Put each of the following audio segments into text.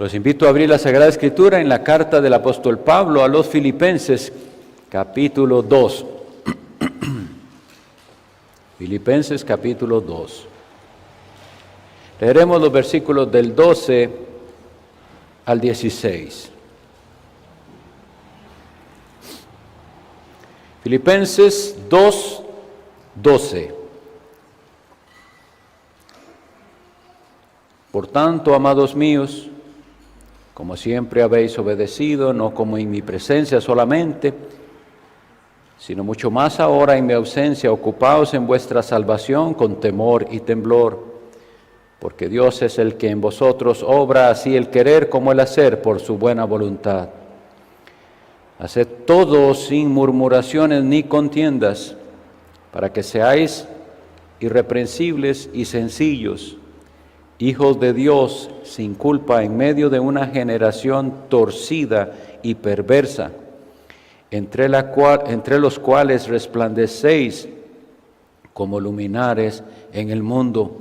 Los invito a abrir la Sagrada Escritura en la carta del apóstol Pablo a los Filipenses, capítulo 2. Filipenses, capítulo 2. Leeremos los versículos del 12 al 16. Filipenses 2, 12. Por tanto, amados míos, como siempre habéis obedecido, no como en mi presencia solamente, sino mucho más ahora en mi ausencia, ocupaos en vuestra salvación con temor y temblor, porque Dios es el que en vosotros obra así el querer como el hacer por su buena voluntad. Haced todo sin murmuraciones ni contiendas, para que seáis irreprensibles y sencillos, hijos de Dios sin culpa en medio de una generación torcida y perversa, entre los cuales resplandecéis como luminares en el mundo,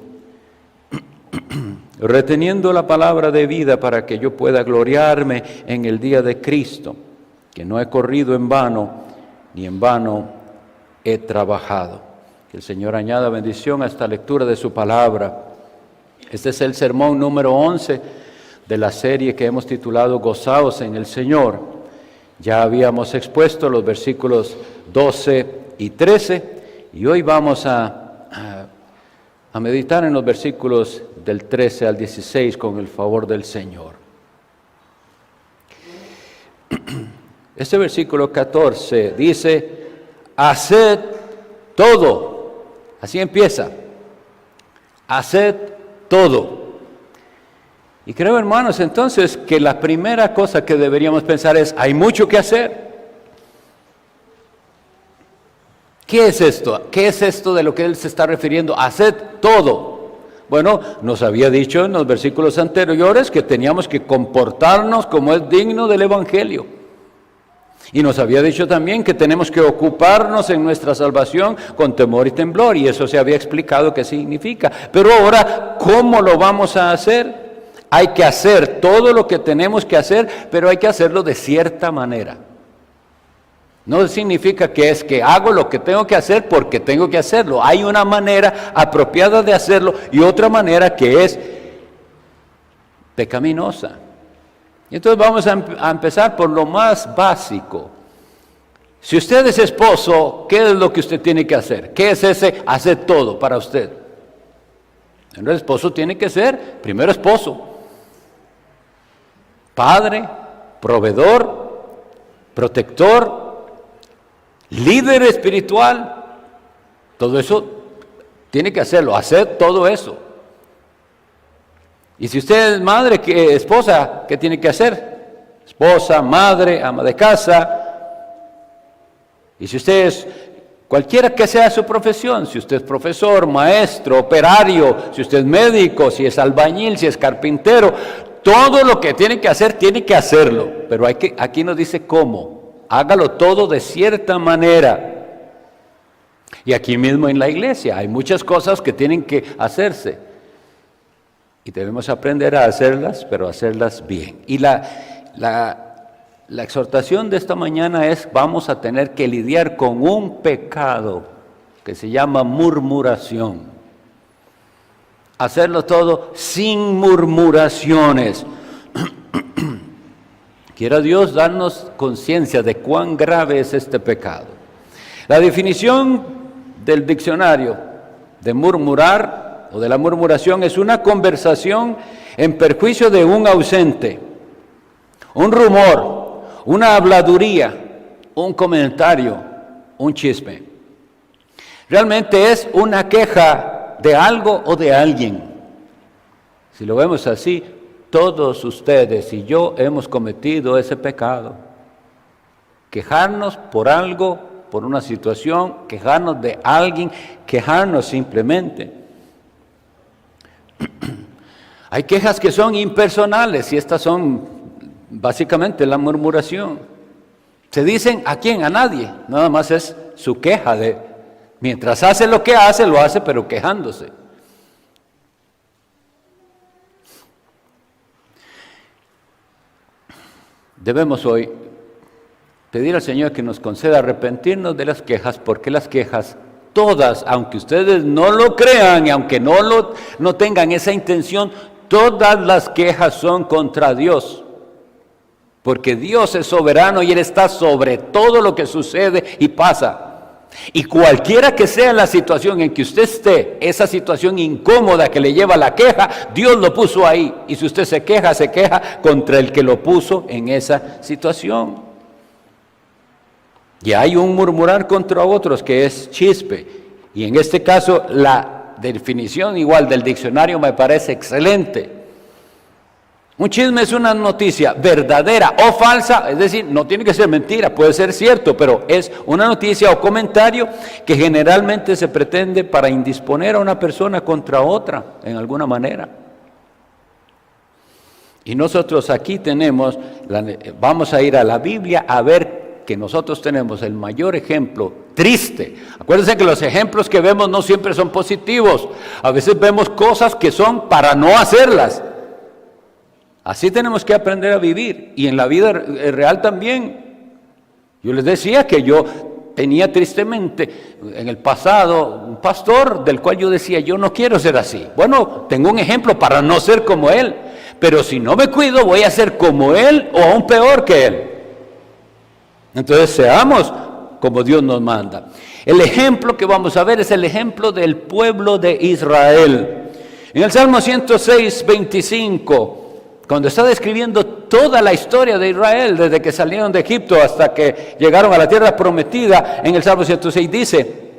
reteniendo la palabra de vida para que yo pueda gloriarme en el día de Cristo, que no he corrido en vano, ni en vano he trabajado. Que el Señor añada bendición a esta lectura de su palabra. Este es el sermón número 11 de la serie que hemos titulado Gozaos en el Señor. Ya habíamos expuesto los versículos 12 y 13 y hoy vamos a meditar en los versículos del 13 al 16 con el favor del Señor. Este versículo 14 dice, haced todo. Así empieza. Haced todo. Y creo, hermanos, entonces que la primera cosa que deberíamos pensar es, hay mucho que hacer. ¿Qué es esto? ¿Qué es esto de lo que él se está refiriendo? Haced todo. Bueno, nos había dicho en los versículos anteriores que teníamos que comportarnos como es digno del Evangelio. Y nos había dicho también que tenemos que ocuparnos en nuestra salvación con temor y temblor, y eso se había explicado qué significa. Pero ahora, ¿cómo lo vamos a hacer? Hay que hacer todo lo que tenemos que hacer, pero hay que hacerlo de cierta manera. No significa que es que hago lo que tengo que hacer porque tengo que hacerlo. Hay una manera apropiada de hacerlo y otra manera que es pecaminosa. Entonces vamos a empezar por lo más básico. Si usted es esposo, ¿qué es lo que usted tiene que hacer? ¿Qué es ese hacer todo para usted? El esposo tiene que ser primero esposo, padre, proveedor, protector, líder espiritual. Todo eso tiene que hacerlo, hacer todo eso. Y si usted es madre, esposa, ¿qué tiene que hacer? Esposa, madre, ama de casa. Y si usted es, cualquiera que sea su profesión, si usted es profesor, maestro, operario, si usted es médico, si es albañil, si es carpintero, todo lo que tiene que hacer, tiene que hacerlo. Pero aquí nos dice cómo. Hágalo todo de cierta manera. Y aquí mismo en la iglesia hay muchas cosas que tienen que hacerse. Y debemos aprender a hacerlas, pero hacerlas bien. Y la exhortación de esta mañana es, vamos a tener que lidiar con un pecado que se llama murmuración. Hacerlo todo sin murmuraciones. Quiera Dios darnos conciencia de cuán grave es este pecado. La definición del diccionario de murmurar o de la murmuración es una conversación en perjuicio de un ausente, un rumor, una habladuría, un comentario, un chisme. Realmente es una queja de algo o de alguien. Si lo vemos así, todos ustedes y yo hemos cometido ese pecado. Quejarnos por algo, por una situación, quejarnos de alguien, quejarnos simplemente. Hay quejas que son impersonales y estas son básicamente la murmuración. Se dicen ¿a quién? A nadie. Nada más es su queja de, mientras hace lo que hace, lo hace pero quejándose. Debemos hoy pedir al Señor que nos conceda arrepentirnos de las quejas, porque las quejas, todas, aunque ustedes no lo crean y aunque no tengan esa intención, todas las quejas son contra Dios. Porque Dios es soberano y Él está sobre todo lo que sucede y pasa. Y cualquiera que sea la situación en que usted esté, esa situación incómoda que le lleva a la queja, Dios lo puso ahí. Y si usted se queja contra el que lo puso en esa situación. Y hay un murmurar contra otros que es chispe. Y en este caso la definición igual del diccionario me parece excelente. Un chisme es una noticia verdadera o falsa, es decir, no tiene que ser mentira, puede ser cierto, pero es una noticia o comentario que generalmente se pretende para indisponer a una persona contra otra, en alguna manera. Y nosotros aquí vamos a ir a la Biblia a ver que nosotros tenemos el mayor ejemplo triste. Acuérdense que los ejemplos que vemos no siempre son positivos, a veces vemos cosas que son para no hacerlas. Así tenemos que aprender a vivir, y en la vida real también. Yo les decía que yo tenía tristemente en el pasado un pastor del cual yo decía, yo no quiero ser así. Bueno, tengo un ejemplo para no ser como él, pero si no me cuido voy a ser como él o aún peor que él. Entonces seamos como Dios nos manda. El ejemplo que vamos a ver es el ejemplo del pueblo de Israel. En el Salmo 106, 25... cuando está describiendo toda la historia de Israel, desde que salieron de Egipto hasta que llegaron a la tierra prometida, en el Salmo 106 dice,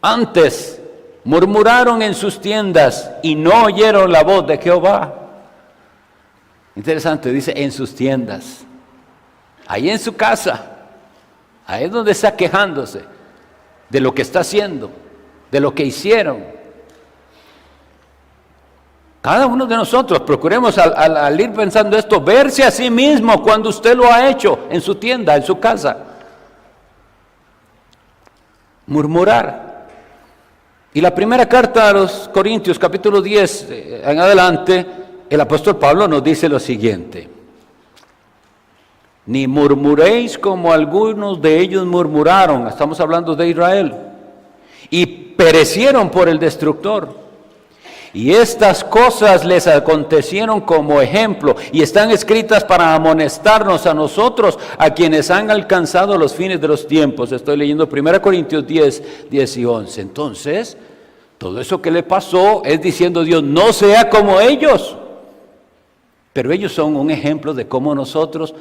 antes murmuraron en sus tiendas y no oyeron la voz de Jehová. Interesante, dice en sus tiendas, ahí en su casa, ahí es donde está quejándose de lo que está haciendo, de lo que hicieron. Cada uno de nosotros procuremos al ir pensando esto, verse a sí mismo cuando usted lo ha hecho en su tienda, en su casa. Murmurar. Y la primera carta a los Corintios, capítulo 10, en adelante, el apóstol Pablo nos dice lo siguiente. Ni murmuréis como algunos de ellos murmuraron, estamos hablando de Israel, y perecieron por el destructor. Y estas cosas les acontecieron como ejemplo y están escritas para amonestarnos a nosotros, a quienes han alcanzado los fines de los tiempos. Estoy leyendo 1 Corintios 10, 10 y 11. Entonces, todo eso que le pasó es diciendo Dios, no sea como ellos. Pero ellos son un ejemplo de cómo nosotros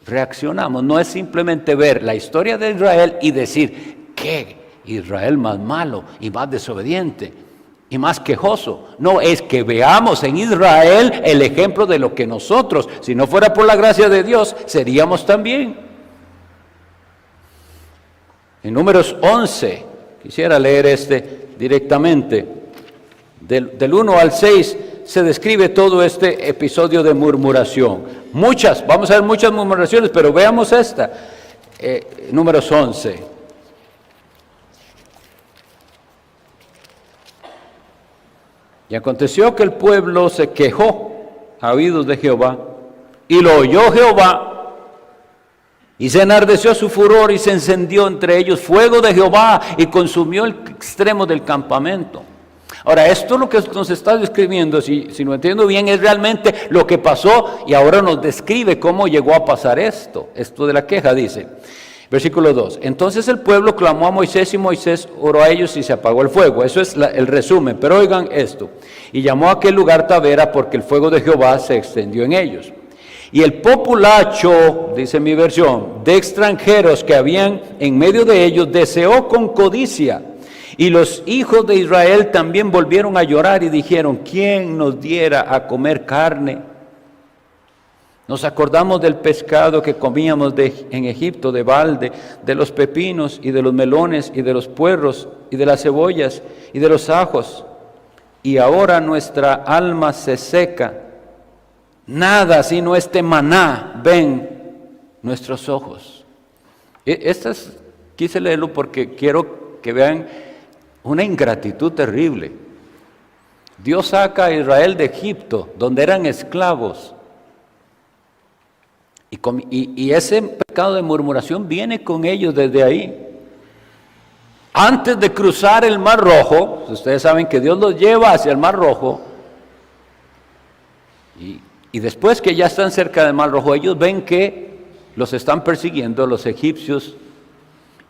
reaccionamos. No es simplemente ver la historia de Israel y decir, ¿qué? Israel más malo y más desobediente y más quejoso. No, es que veamos en Israel el ejemplo de lo que nosotros, si no fuera por la gracia de Dios, seríamos también. En Números 11, quisiera leer directamente, del 1 al 6, se describe todo este episodio de murmuración. Vamos a ver muchas murmuraciones, pero veamos esta, Números 11. Y aconteció que el pueblo se quejó a oídos de Jehová, y lo oyó Jehová, y se enardeció su furor, y se encendió entre ellos fuego de Jehová, y consumió el extremo del campamento. Ahora, esto es lo que nos está describiendo, si lo entiendo bien, es realmente lo que pasó, y ahora nos describe cómo llegó a pasar esto de la queja, dice. Versículo 2, entonces el pueblo clamó a Moisés y Moisés oró a ellos y se apagó el fuego. Eso es el resumen, pero oigan esto. Y llamó a aquel lugar Tabera porque el fuego de Jehová se extendió en ellos. Y el populacho, dice mi versión, de extranjeros que habían en medio de ellos deseó con codicia. Y los hijos de Israel también volvieron a llorar y dijeron, ¿quién nos diera a comer carne? Nos acordamos del pescado que comíamos en Egipto de balde, de los pepinos y de los melones y de los puerros y de las cebollas y de los ajos. Y ahora nuestra alma se seca. Nada sino este maná ven nuestros ojos. Quise leerlo porque quiero que vean una ingratitud terrible. Dios saca a Israel de Egipto, donde eran esclavos. Y ese pecado de murmuración viene con ellos desde ahí. Antes de cruzar el Mar Rojo, ustedes saben que Dios los lleva hacia el Mar Rojo, y después que ya están cerca del Mar Rojo, ellos ven que los están persiguiendo los egipcios,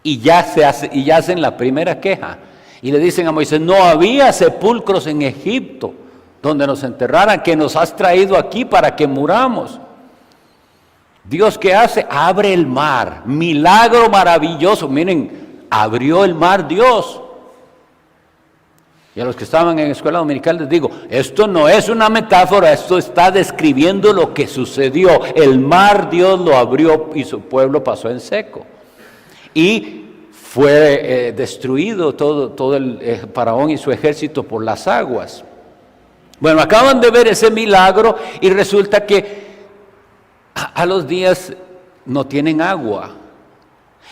y ya hacen la primera queja. Y le dicen a Moisés: no había sepulcros en Egipto donde nos enterraran, que nos has traído aquí para que muramos. Dios, ¿qué hace? Abre el mar, milagro maravilloso. Miren, abrió el mar Dios. Y a los que estaban en escuela dominical les digo, esto no es una metáfora, esto está describiendo lo que sucedió. El mar Dios lo abrió y su pueblo pasó en seco. Y fue destruido todo el faraón y su ejército por las aguas. Bueno, acaban de ver ese milagro y resulta que a los días no tienen agua.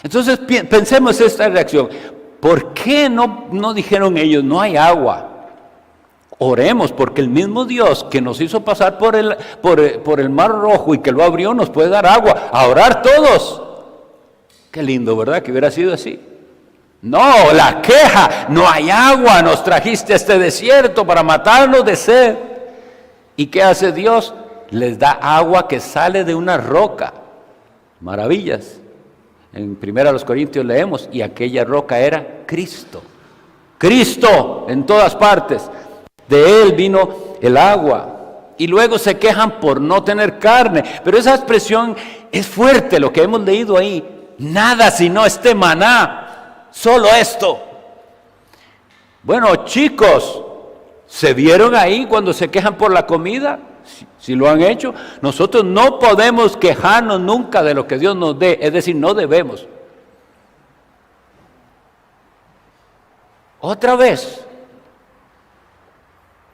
Entonces pensemos esta reacción. ¿Por qué no dijeron ellos: no hay agua? Oremos, porque el mismo Dios que nos hizo pasar por el Mar Rojo y que lo abrió nos puede dar agua. A orar todos. Qué lindo, ¿verdad? Que hubiera sido así. No, la queja: no hay agua, nos trajiste a este desierto para matarnos de sed. ¿Y qué hace Dios? Les da agua que sale de una roca. Maravillas. En 1 Corintios leemos, y aquella roca era Cristo. Cristo en todas partes. De Él vino el agua. Y luego se quejan por no tener carne. Pero esa expresión es fuerte, lo que hemos leído ahí. Nada sino este maná, solo esto. Bueno, chicos, ¿se vieron ahí cuando se quejan por la comida? Si lo han hecho. Nosotros no podemos quejarnos nunca de lo que Dios nos dé, es decir, no debemos. Otra vez,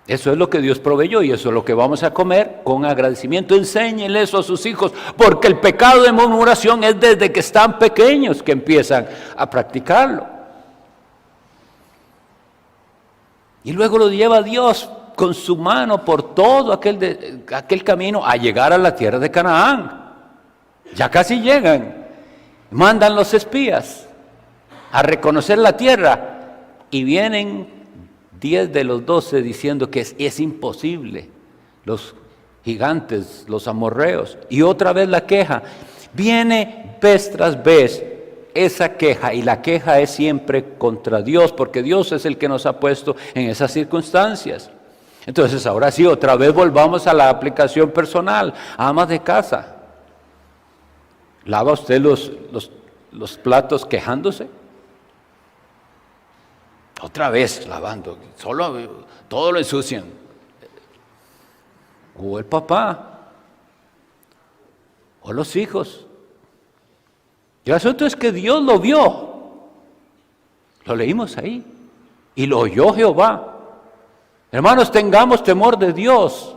eso es lo que Dios proveyó y eso es lo que vamos a comer con agradecimiento. Enséñenle eso a sus hijos, porque el pecado de murmuración es desde que están pequeños que empiezan a practicarlo. Y luego lo lleva Dios con su mano por todo aquel camino a llegar a la tierra de Canaán. Ya casi llegan. Mandan los espías a reconocer la tierra y vienen 10 de los 12 diciendo que es imposible. Los gigantes, los amorreos. Y otra vez la queja. Viene vez tras vez esa queja, y la queja es siempre contra Dios, porque Dios es el que nos ha puesto en esas circunstancias. Entonces, ahora sí, otra vez volvamos a la aplicación personal. Amas de casa, ¿lava usted los platos quejándose? Otra vez lavando, todo lo ensucian. O el papá, o los hijos. Y el asunto es que Dios lo vio. Lo leímos ahí. Y lo oyó Jehová. Hermanos, tengamos temor de Dios.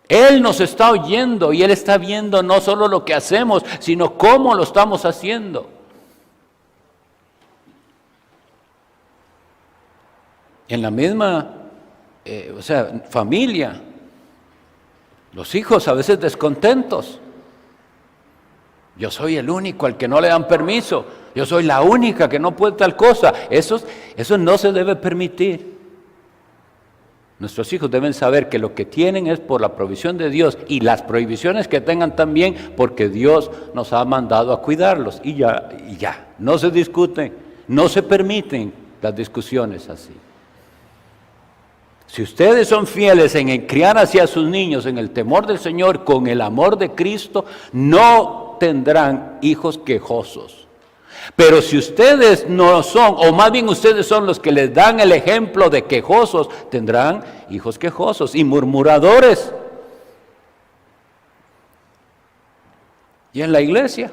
Él nos está oyendo y Él está viendo no solo lo que hacemos, sino cómo lo estamos haciendo. En la misma familia, los hijos a veces descontentos. Yo soy el único al que no le dan permiso. Yo soy la única que no puede tal cosa. Eso no se debe permitir. Nuestros hijos deben saber que lo que tienen es por la provisión de Dios, y las prohibiciones que tengan también porque Dios nos ha mandado a cuidarlos. Y ya. No se discuten, no se permiten las discusiones así. Si ustedes son fieles en criar hacia sus niños en el temor del Señor, con el amor de Cristo, no tendrán hijos quejosos. Pero si ustedes no son, o más bien ustedes son los que les dan el ejemplo de quejosos, tendrán hijos quejosos y murmuradores. Y en la iglesia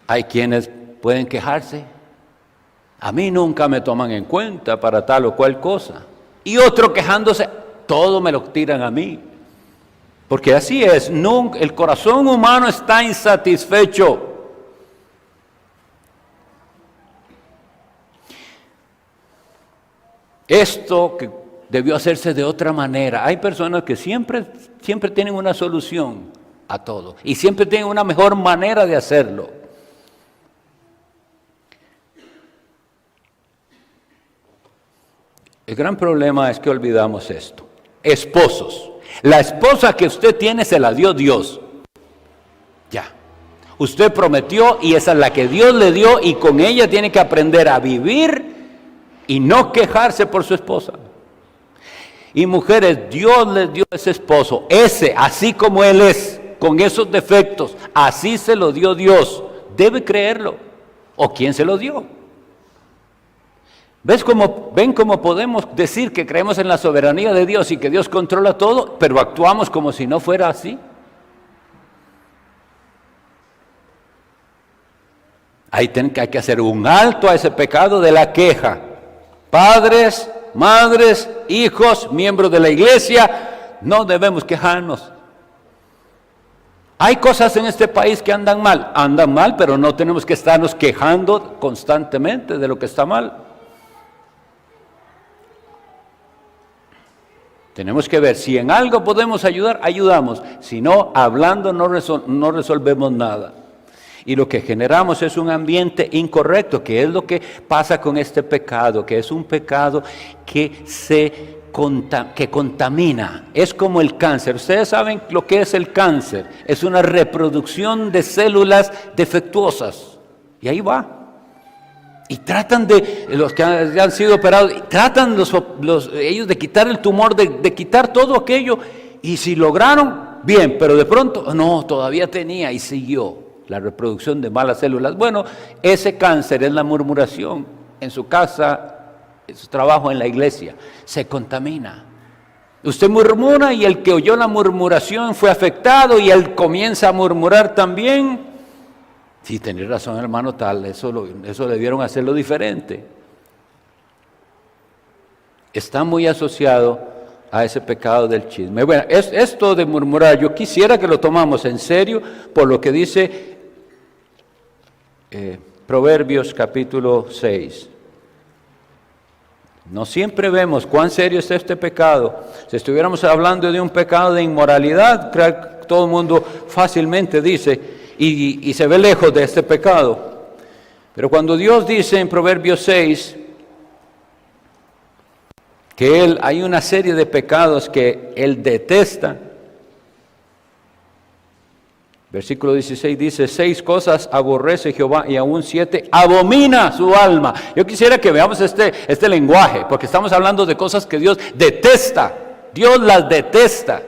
hay quienes pueden quejarse. A mí nunca me toman en cuenta para tal o cual cosa. Y otro quejándose, todo me lo tiran a mí. Porque así es, el corazón humano está insatisfecho. Esto que debió hacerse de otra manera. Hay personas que siempre tienen una solución. a todo. Y siempre tienen una mejor manera de hacerlo. El gran problema es que olvidamos esto. Esposos, la esposa que usted tiene se la dio Dios. Ya. Usted prometió y esa es la que Dios le dio y con ella tiene que aprender a vivir y no quejarse por su esposa. Y mujeres, Dios les dio ese esposo, ese, así como él es, con esos defectos, así se lo dio Dios. Debe creerlo. ¿O quién se lo dio? ¿Ven cómo podemos decir que creemos en la soberanía de Dios y que Dios controla todo, pero actuamos como si no fuera así? Hay que hacer un alto a ese pecado de la queja. Padres, madres, hijos, miembros de la iglesia, no debemos quejarnos. Hay cosas en este país que andan mal, pero no tenemos que estarnos quejando constantemente de lo que está mal. Tenemos que ver, si en algo podemos ayudar, ayudamos. Si no, hablando no resolvemos nada. Y lo que generamos es un ambiente incorrecto, que es lo que pasa con este pecado, que es un pecado que contamina. Es como el cáncer. Ustedes saben lo que es el cáncer. Es una reproducción de células defectuosas. Y ahí va. Y tratan los que han sido operados, tratan ellos de quitar el tumor, de quitar todo aquello. Y si lograron, bien, pero de pronto, no, todavía tenía y siguió la reproducción de malas células. Bueno, ese cáncer es la murmuración en su casa, en su trabajo, en la iglesia. Se contamina. Usted murmura y el que oyó la murmuración fue afectado y él comienza a murmurar también. Sí, tenés razón, hermano, tal, eso debieron hacerlo diferente. Está muy asociado a ese pecado del chisme. Bueno, esto de murmurar, yo quisiera que lo tomamos en serio por lo que dice Proverbios capítulo 6. No siempre vemos cuán serio es este pecado. Si estuviéramos hablando de un pecado de inmoralidad, creo que todo el mundo fácilmente dice, y se ve lejos de este pecado. Pero cuando Dios dice en Proverbios 6 que hay una serie de pecados que Él detesta, versículo 16 dice, 6 cosas aborrece Jehová y aún 7 abomina su alma. Yo quisiera que veamos este lenguaje, porque estamos hablando de cosas que Dios detesta. Dios las detesta.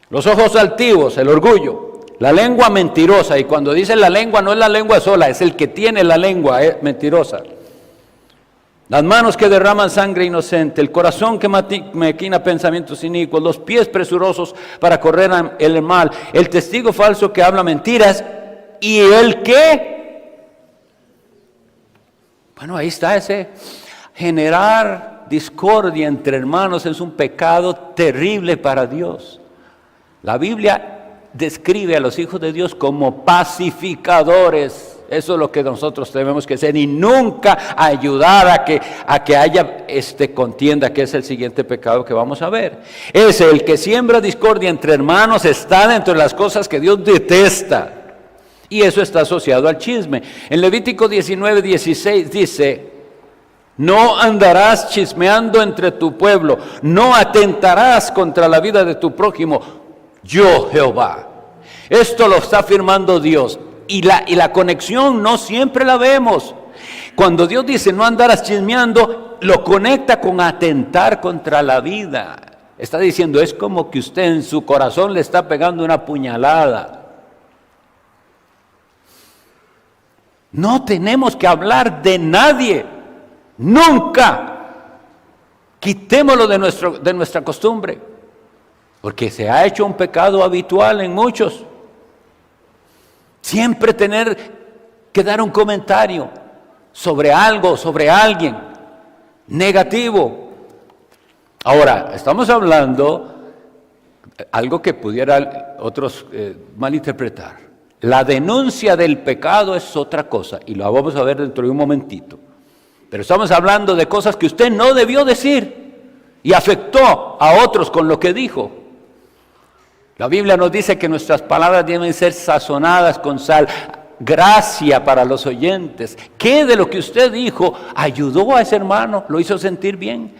Los ojos altivos, el orgullo, la lengua mentirosa, y cuando dice la lengua no es la lengua sola, es el que tiene la lengua mentirosa. Las manos que derraman sangre inocente, el corazón que maquina pensamientos inicuos, los pies presurosos para correr el mal, el testigo falso que habla mentiras, y el que, bueno, ahí está ese generar discordia entre hermanos, es un pecado terrible para Dios. La Biblia describe a los hijos de Dios como pacificadores. Eso es lo que nosotros tenemos que ser y nunca ayudar a que haya contienda, que es el siguiente pecado que vamos a ver. Es el que siembra discordia entre hermanos, está dentro de las cosas que Dios detesta. Y eso está asociado al chisme. En Levítico 19:16 dice, no andarás chismeando entre tu pueblo, no atentarás contra la vida de tu prójimo. Yo, Jehová. Esto lo está afirmando Dios. Y la conexión no siempre la vemos. Cuando Dios dice no andarás chismeando, lo conecta con atentar contra la vida. Está diciendo, es como que usted en su corazón le está pegando una puñalada. No tenemos que hablar de nadie. Nunca. Quitémoslo de nuestra costumbre. Porque se ha hecho un pecado habitual en muchos. Siempre tener que dar un comentario sobre algo, sobre alguien, negativo. Ahora, estamos hablando algo que pudiera otros malinterpretar. La denuncia del pecado es otra cosa, y lo vamos a ver dentro de un momentito. Pero estamos hablando de cosas que usted no debió decir, y afectó a otros con lo que dijo. La Biblia nos dice que nuestras palabras deben ser sazonadas con sal. Gracia para los oyentes. ¿Qué de lo que usted dijo ayudó a ese hermano? ¿Lo hizo sentir bien?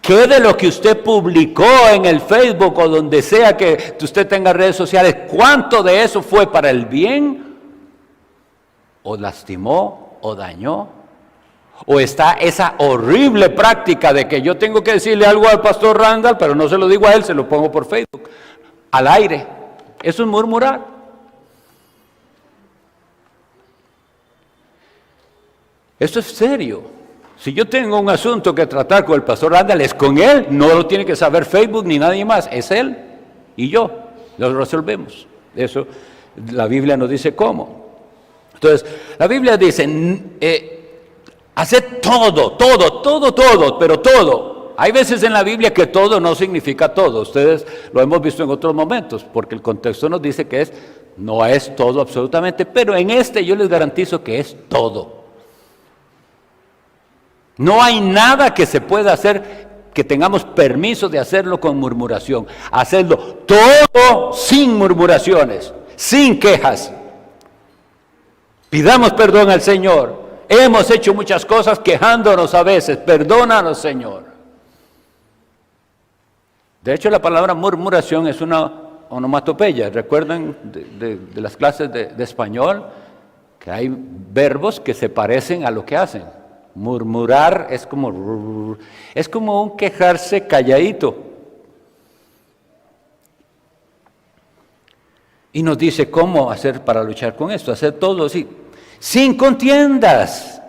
¿Qué de lo que usted publicó en el Facebook o donde sea que usted tenga redes sociales, cuánto de eso fue para el bien? ¿O lastimó o dañó? ¿O está esa horrible práctica de que yo tengo que decirle algo al pastor Randall, pero no se lo digo a él, se lo pongo por Facebook, al aire? Eso es murmurar. Esto es serio. Si yo tengo un asunto que tratar con el pastor Randall, es con él, no lo tiene que saber Facebook ni nadie más, es él y yo, lo resolvemos. Eso la Biblia nos dice cómo. Entonces, la Biblia dice, haced todo, pero todo. Hay veces en la Biblia que todo no significa todo, ustedes lo hemos visto en otros momentos, porque el contexto nos dice que no es todo absolutamente, pero en este yo les garantizo que es todo. No hay nada que se pueda hacer que tengamos permiso de hacerlo con murmuración. Hacerlo todo sin murmuraciones, sin quejas. Pidamos perdón al Señor. Hemos hecho muchas cosas quejándonos a veces. Perdónanos, Señor. De hecho, la palabra murmuración es una onomatopeya. ¿Recuerdan de las clases de español? Que hay verbos que se parecen a lo que hacen. Murmurar es como un quejarse calladito. Y nos dice cómo hacer para luchar con esto, hacer todo así, sin contiendas.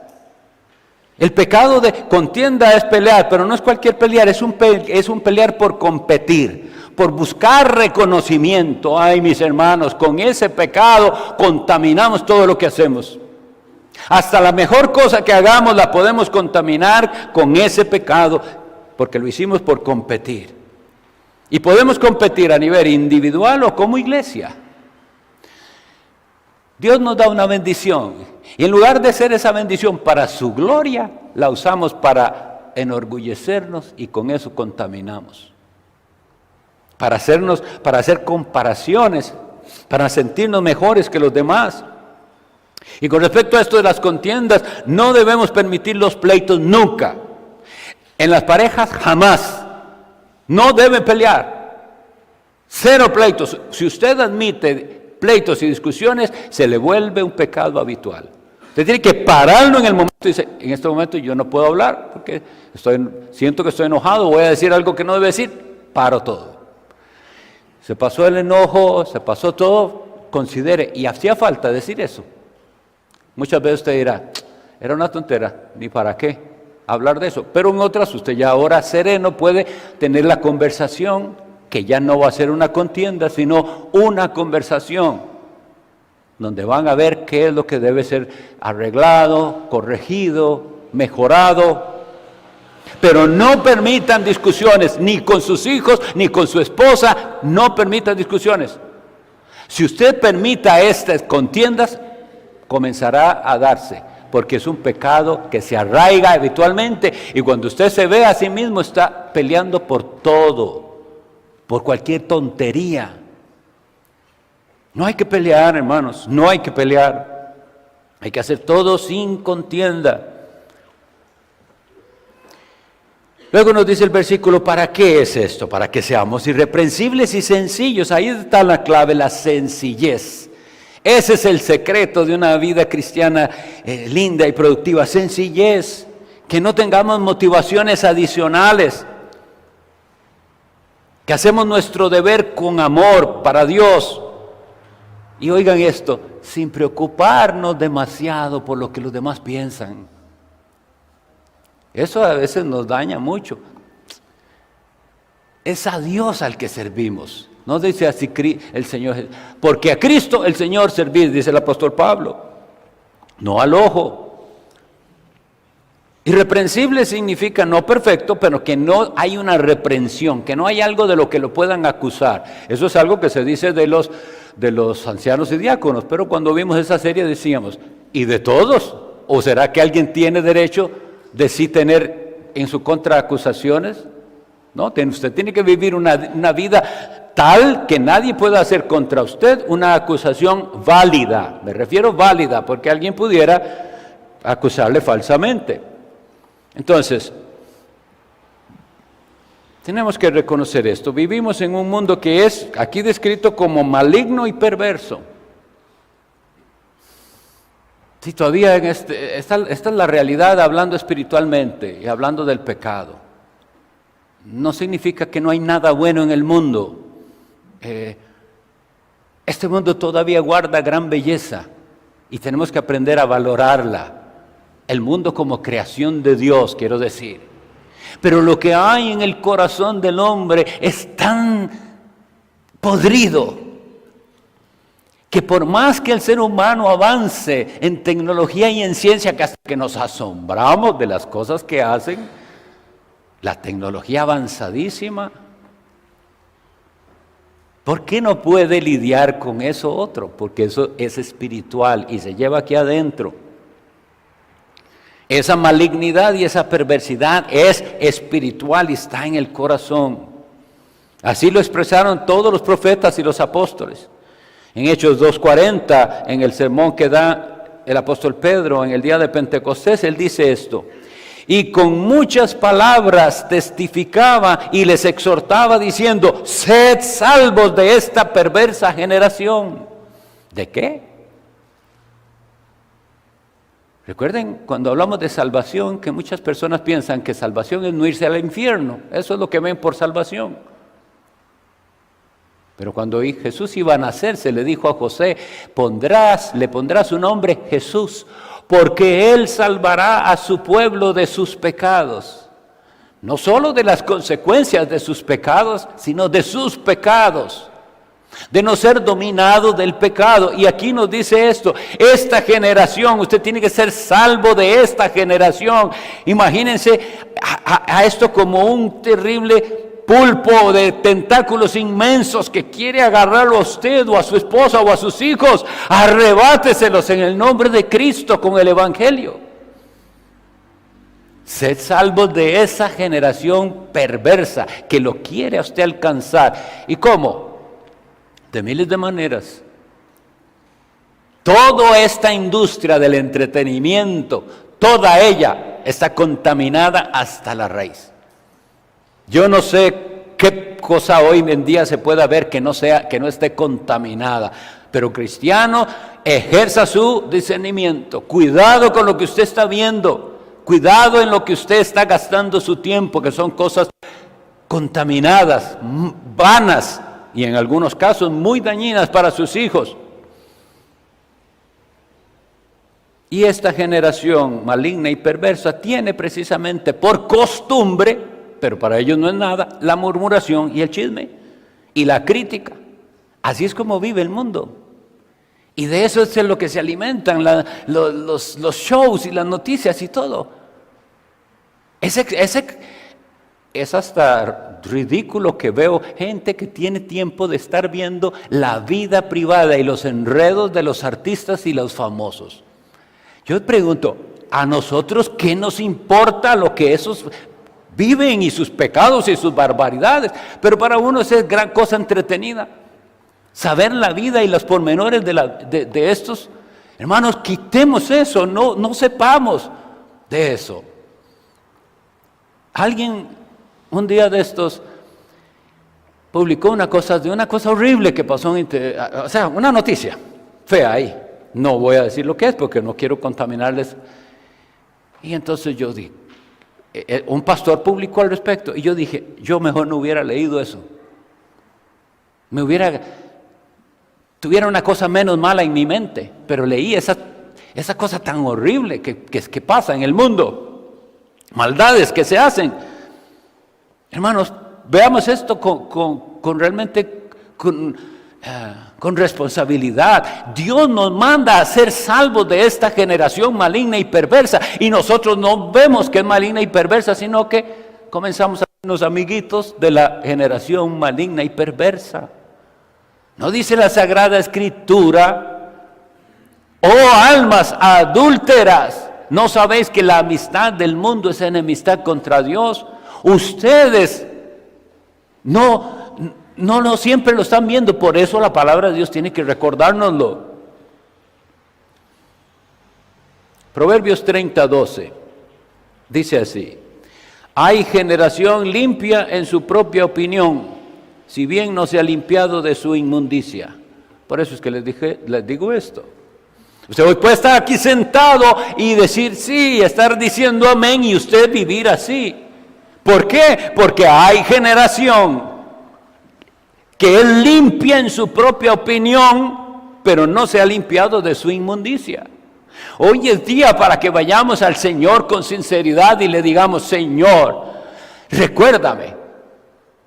El pecado de contienda es pelear, pero no es cualquier pelear, es un pelear por competir, por buscar reconocimiento. Ay, mis hermanos, con ese pecado contaminamos todo lo que hacemos. Hasta la mejor cosa que hagamos la podemos contaminar con ese pecado, porque lo hicimos por competir. Y podemos competir a nivel individual o como iglesia. Dios nos da una bendición, y en lugar de ser esa bendición para su gloria, la usamos para enorgullecernos y con eso contaminamos. Para hacer comparaciones, para sentirnos mejores que los demás. Y con respecto a esto de las contiendas, no debemos permitir los pleitos nunca. En las parejas jamás. No deben pelear. Cero pleitos. Si usted admite pleitos y discusiones, se le vuelve un pecado habitual. Usted tiene que pararlo en el momento y dice, en este momento yo no puedo hablar porque siento que estoy enojado, voy a decir algo que no debe decir, paro todo. Se pasó el enojo, se pasó todo, considere, y hacía falta decir eso. Muchas veces usted dirá, era una tontera, ni para qué hablar de eso. Pero en otras, usted ya ahora sereno puede tener la conversación, que ya no va a ser una contienda, sino una conversación, donde van a ver qué es lo que debe ser arreglado, corregido, mejorado. Pero no permitan discusiones, ni con sus hijos, ni con su esposa, no permitan discusiones. Si usted permita estas contiendas, comenzará a darse, porque es un pecado que se arraiga habitualmente, y cuando usted se ve a sí mismo está peleando por todo, por cualquier tontería. No hay que pelear, hermanos, no hay que pelear, hay que hacer todo sin contienda. Luego nos dice el versículo, ¿para qué es esto? Para que seamos irreprensibles y sencillos. Ahí está la clave, la sencillez. Ese es el secreto de una vida cristiana linda y productiva, sencillez, que no tengamos motivaciones adicionales, que hacemos nuestro deber con amor para Dios. Y oigan esto, sin preocuparnos demasiado por lo que los demás piensan. Eso a veces nos daña mucho. Es a Dios al que servimos. No dice así el Señor, porque a Cristo el Señor servís, dice el apóstol Pablo, no al ojo. Irreprensible significa no perfecto, pero que no hay una reprensión, que no hay algo de lo que lo puedan acusar. Eso es algo que se dice de los ancianos y diáconos, pero cuando vimos esa serie decíamos, ¿y de todos? ¿O será que alguien tiene derecho de sí tener en su contra acusaciones? ¿no? Usted tiene que vivir una vida tal que nadie pueda hacer contra usted una acusación válida. Me refiero válida, porque alguien pudiera acusarle falsamente. Entonces, tenemos que reconocer esto. Vivimos en un mundo que es aquí descrito como maligno y perverso. Sí, todavía esta es la realidad hablando espiritualmente y hablando del pecado. No significa que no hay nada bueno en el mundo. Este mundo todavía guarda gran belleza y tenemos que aprender a valorarla. El mundo como creación de Dios, quiero decir. Pero lo que hay en el corazón del hombre es tan podrido que por más que el ser humano avance en tecnología y en ciencia, que hasta que nos asombramos de las cosas que hacen, la tecnología avanzadísima, ¿por qué no puede lidiar con eso otro? Porque eso es espiritual y se lleva aquí adentro. Esa malignidad y esa perversidad es espiritual y está en el corazón. Así lo expresaron todos los profetas y los apóstoles. En Hechos 2:40, en el sermón que da el apóstol Pedro en el día de Pentecostés, él dice esto: y con muchas palabras testificaba y les exhortaba diciendo: sed salvos de esta perversa generación. ¿De qué? Recuerden cuando hablamos de salvación que muchas personas piensan que salvación es no irse al infierno. Eso es lo que ven por salvación. Pero cuando Jesús iba a nacer, se le dijo a José: le pondrás su nombre Jesús, porque Él salvará a su pueblo de sus pecados. No solo de las consecuencias de sus pecados, sino de sus pecados. De no ser dominado del pecado. Y aquí nos dice esto: esta generación, usted tiene que ser salvo de esta generación. Imagínense a esto como un terrible pulpo de tentáculos inmensos que quiere agarrarlo a usted o a su esposa o a sus hijos. Arrebáteselos en el nombre de Cristo con el Evangelio. Sed salvos de esa generación perversa que lo quiere a usted alcanzar. ¿Y cómo? De miles de maneras. Toda esta industria del entretenimiento, toda ella está contaminada hasta la raíz. Yo no sé qué cosa hoy en día se pueda ver que no esté contaminada, pero cristiano, ejerza su discernimiento. Cuidado con lo que usted está viendo, cuidado en lo que usted está gastando su tiempo, que son cosas contaminadas, vanas y en algunos casos muy dañinas para sus hijos. Y esta generación maligna y perversa tiene precisamente por costumbre, pero para ellos no es nada, la murmuración y el chisme y la crítica. Así es como vive el mundo. Y de eso es lo que se alimentan los shows y las noticias y todo. Es hasta ridículo que veo gente que tiene tiempo de estar viendo la vida privada y los enredos de los artistas y los famosos. Yo pregunto, ¿a nosotros qué nos importa lo que esos viven y sus pecados y sus barbaridades? Pero para uno es gran cosa entretenida. Saber la vida y los pormenores de estos. Hermanos, quitemos eso, no sepamos de eso. Alguien un día de estos publicó una cosa horrible que pasó, una noticia fea ahí. No voy a decir lo que es porque no quiero contaminarles. Y entonces yo dije, un pastor publicó al respecto y yo dije, yo mejor no hubiera leído eso. Tuviera una cosa menos mala en mi mente, pero leí esa cosa tan horrible que pasa en el mundo. Maldades que se hacen. Hermanos, veamos esto con responsabilidad. Dios nos manda a ser salvos de esta generación maligna y perversa, y nosotros no vemos que es maligna y perversa, sino que comenzamos a ser los amiguitos de la generación maligna y perversa. ¿No dice la Sagrada Escritura: oh almas adúlteras, ¿no sabéis que la amistad del mundo es enemistad contra Dios? Ustedes No siempre lo están viendo, por eso la palabra de Dios tiene que recordárnoslo. Proverbios 30:12 dice así: hay generación limpia en su propia opinión, si bien no se ha limpiado de su inmundicia. Por eso es que les digo esto. Usted hoy puede estar aquí sentado y decir sí, estar diciendo amén y usted vivir así. ¿Por qué? Porque hay generación que es limpia en su propia opinión, pero no se ha limpiado de su inmundicia. Hoy es día para que vayamos al Señor con sinceridad y le digamos: Señor, recuérdame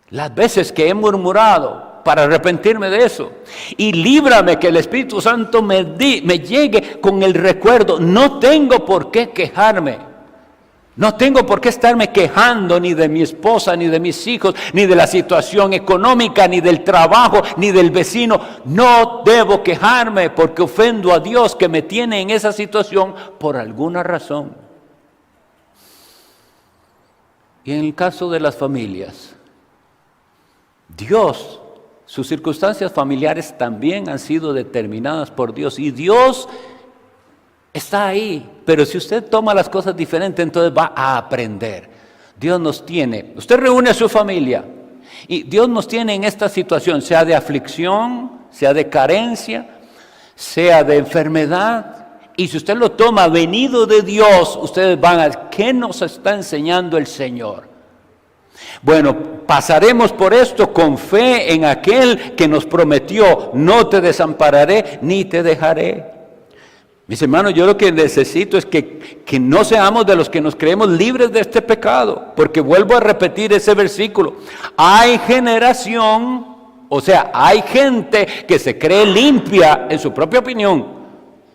las veces que he murmurado, para arrepentirme de eso, y líbrame que el Espíritu Santo me llegue con el recuerdo. No tengo por qué quejarme, no tengo por qué estarme quejando ni de mi esposa, ni de mis hijos, ni de la situación económica, ni del trabajo, ni del vecino. No debo quejarme porque ofendo a Dios, que me tiene en esa situación por alguna razón. Y en el caso de las familias, Dios, sus circunstancias familiares también han sido determinadas por Dios, y Dios está ahí. Pero si usted toma las cosas diferentes, entonces va a aprender. Dios nos tiene, usted reúne a su familia y Dios nos tiene en esta situación, sea de aflicción, sea de carencia, sea de enfermedad. Y si usted lo toma venido de Dios, ustedes van a: ¿qué nos está enseñando el Señor? Bueno, pasaremos por esto con fe en aquel que nos prometió: no te desampararé ni te dejaré. Mis hermanos, yo lo que necesito es que no seamos de los que nos creemos libres de este pecado, porque vuelvo a repetir ese versículo: hay generación, o sea, hay gente que se cree limpia en su propia opinión.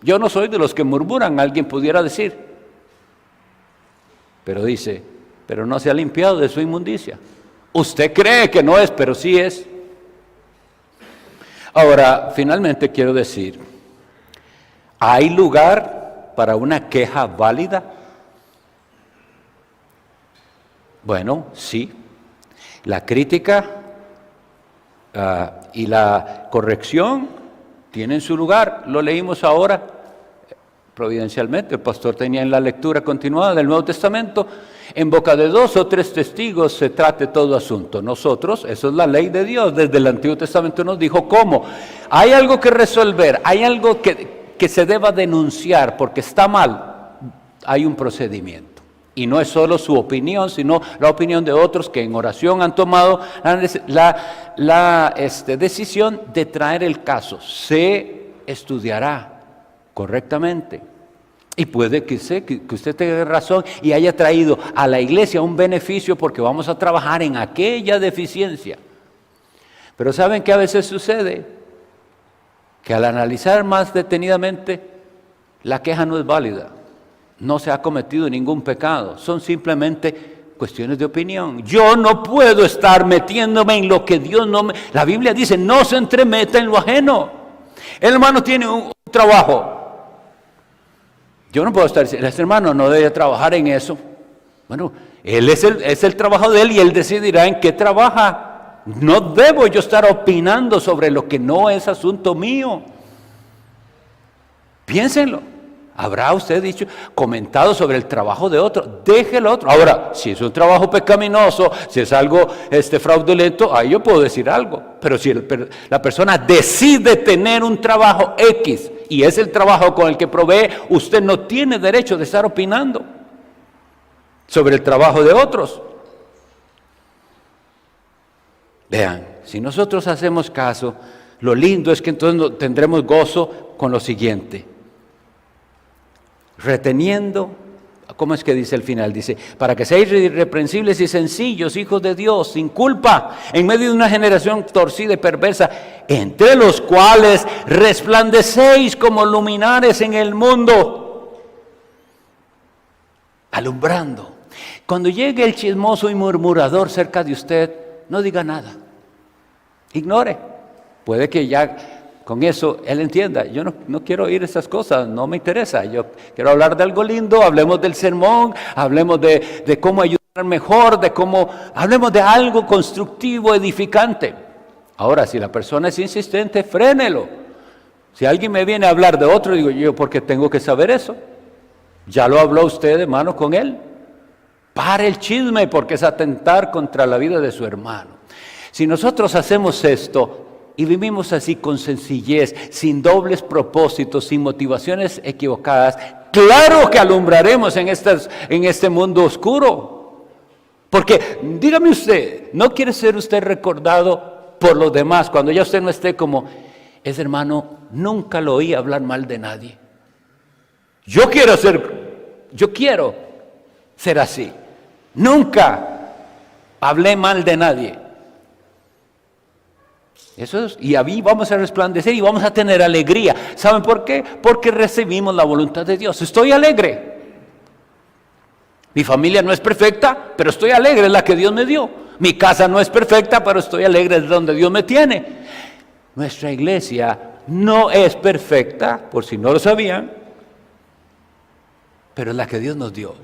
Yo no soy de los que murmuran, alguien pudiera decir, pero dice: pero no se ha limpiado de su inmundicia. Usted cree que no es, pero sí es. Ahora, finalmente quiero decir: ¿hay lugar para una queja válida? Bueno, sí. La crítica y la corrección tienen su lugar. Lo leímos ahora providencialmente. El pastor tenía en la lectura continuada del Nuevo Testamento: en boca de 2 o 3 testigos se trate todo asunto. Nosotros, eso es la ley de Dios. Desde el Antiguo Testamento nos dijo cómo. Hay algo que resolver, hay algo que se deba denunciar porque está mal. Hay un procedimiento. Y no es solo su opinión, sino la opinión de otros que en oración han tomado la decisión de traer el caso. Se estudiará correctamente. Y puede que usted tenga razón y haya traído a la iglesia un beneficio, porque vamos a trabajar en aquella deficiencia. Pero ¿saben qué a veces sucede? Que al analizar más detenidamente, la queja no es válida. No se ha cometido ningún pecado. Son simplemente cuestiones de opinión. Yo no puedo estar metiéndome en lo que Dios no me... La Biblia dice: no se entremeta en lo ajeno. El hermano tiene un trabajo. Yo no puedo estar diciendo: este hermano no debe trabajar en eso. Bueno, es el trabajo de él y él decidirá en qué trabaja. No debo yo estar opinando sobre lo que no es asunto mío. Piénsenlo. ¿Habrá usted comentado sobre el trabajo de otro? Déjelo otro. Ahora, si es un trabajo pecaminoso, si es algo fraudulento, ahí yo puedo decir algo. Pero si la persona decide tener un trabajo X y es el trabajo con el que provee, usted no tiene derecho de estar opinando sobre el trabajo de otros. Vean, si nosotros hacemos caso, lo lindo es que entonces tendremos gozo con lo siguiente: reteniendo, ¿cómo es que dice el final? Dice: para que seáis irreprensibles y sencillos, hijos de Dios, sin culpa, en medio de una generación torcida y perversa, entre los cuales resplandecéis como luminares en el mundo, alumbrando. Cuando llegue el chismoso y murmurador cerca de usted, no diga nada, ignore. Puede que ya con eso él entienda: yo no quiero oír esas cosas, no me interesa, yo quiero hablar de algo lindo. Hablemos del sermón, hablemos de cómo ayudar mejor de cómo, hablemos de algo constructivo, edificante. Ahora, si la persona es insistente, frénelo. Si alguien me viene a hablar de otro, digo yo, ¿por qué tengo que saber eso? Ya lo habló usted, hermano, con él. Pare el chisme, porque es atentar contra la vida de su hermano. Si nosotros hacemos esto y vivimos así con sencillez, sin dobles propósitos, sin motivaciones equivocadas, claro que alumbraremos en este mundo oscuro. Porque, dígame usted, ¿no quiere ser usted recordado por los demás cuando ya usted no esté como, ese hermano nunca lo oí hablar mal de nadie? Yo quiero ser así. Nunca hablé mal de nadie. Eso es, y ahí vamos a resplandecer y vamos a tener alegría. ¿Saben por qué? Porque recibimos la voluntad de Dios. Estoy alegre. Mi familia no es perfecta, pero estoy alegre, es la que Dios me dio. Mi casa no es perfecta, pero estoy alegre, es donde Dios me tiene. Nuestra iglesia no es perfecta, por si no lo sabían, pero es la que Dios nos dio.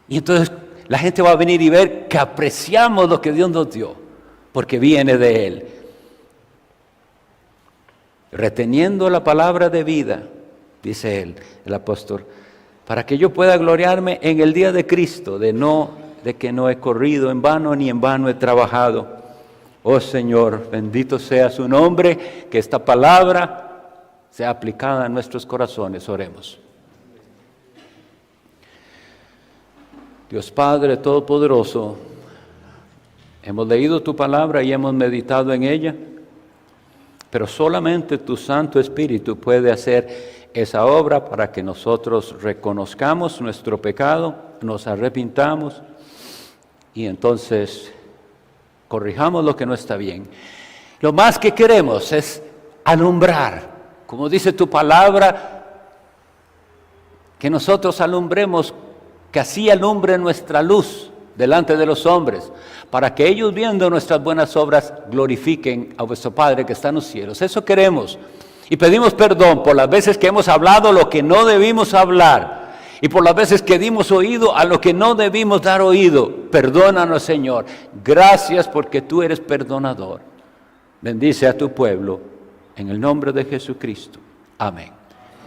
Y entonces la gente va a venir y ver que apreciamos lo que Dios nos dio, porque viene de Él. Reteniendo la palabra de vida, dice él, el apóstol, para que yo pueda gloriarme en el día de Cristo, de que no he corrido en vano ni en vano he trabajado. Oh Señor, bendito sea su nombre, que esta palabra sea aplicada a nuestros corazones. Oremos. Dios Padre Todopoderoso, hemos leído tu palabra y hemos meditado en ella, pero solamente tu Santo Espíritu puede hacer esa obra para que nosotros reconozcamos nuestro pecado, nos arrepintamos y entonces corrijamos lo que no está bien. Lo más que queremos es alumbrar, como dice tu palabra, que nosotros alumbremos, que así alumbre nuestra luz delante de los hombres, para que ellos viendo nuestras buenas obras glorifiquen a vuestro Padre que está en los cielos. Eso queremos. Y pedimos perdón por las veces que hemos hablado lo que no debimos hablar y por las veces que dimos oído a lo que no debimos dar oído. Perdónanos, Señor. Gracias porque tú eres perdonador. Bendice a tu pueblo en el nombre de Jesucristo. Amén.